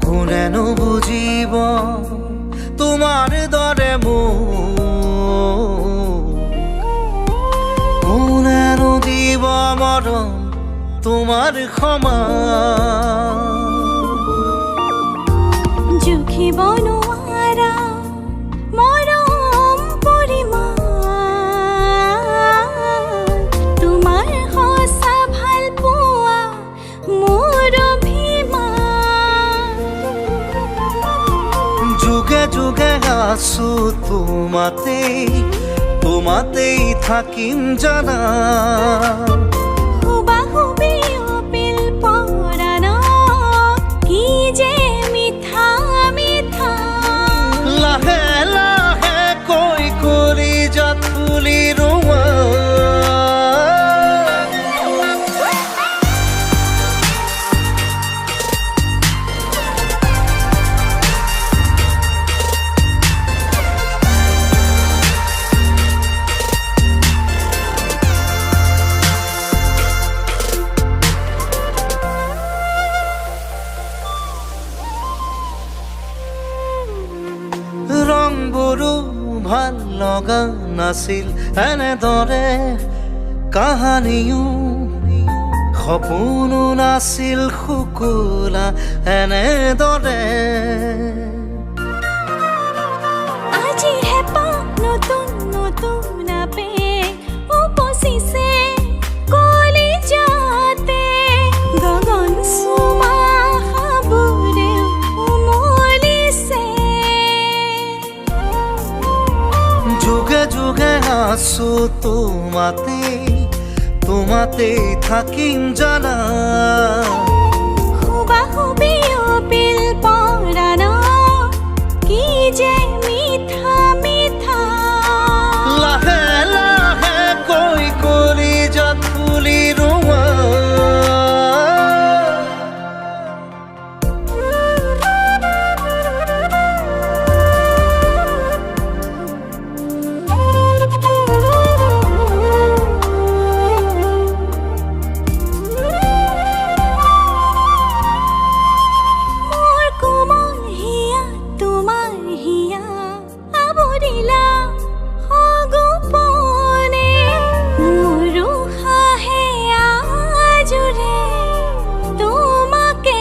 কোনেনো বুজিব তোমাৰ দৰে কোনেনো দিব মৰম তোমাৰ সমান জুখিব নোৱাৰা মৰম পৰিমাণ তোমাৰ সঁচা ভাল পোৱা মোৰ অভিমান যুগে যুগে আছো তোমাতেই থাকিম জানা হুবাহুবি অপিল পৰাণত কি যে মিঠা মিঠা লাহে লাহে কৈ কৰি যাত তুলি ৰোৱা ৰংবোৰো ভাল লগা নাছিল এনেদৰে কাহানিও সপোনো নাছিল শুকুলা এনেদৰে আজি হেঁপাহ নতুন নতুন আবেগ উপচিছে কলিজাতে গগন চুমা খাবৰে উমলিছে যুগে যুগে আছো তোমাতেই থাকিম জানা হুবাহুবি অপিল পৰাণত কি যে মিঠা মিঠা লাহে লাহে কৈ কৰি যাত তুলি ৰোৱা মোৰ কোমল হিয়া তোমাৰ হিয়া আৱৰিলা সগোপনে মোৰ উশাহে আজোৰে তোমাকে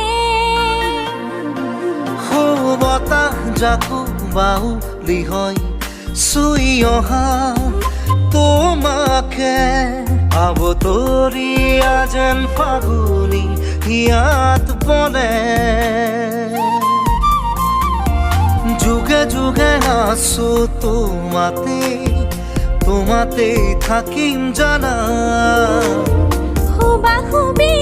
বতাহ জাকো বাউলি হয় চুই অহা তোমাকে আবতৰীয়া যেন ফাগুনি ইয়াত বনে যুগে যুগে আছো তোমাতেই থাকিম জানা হুবাহুবি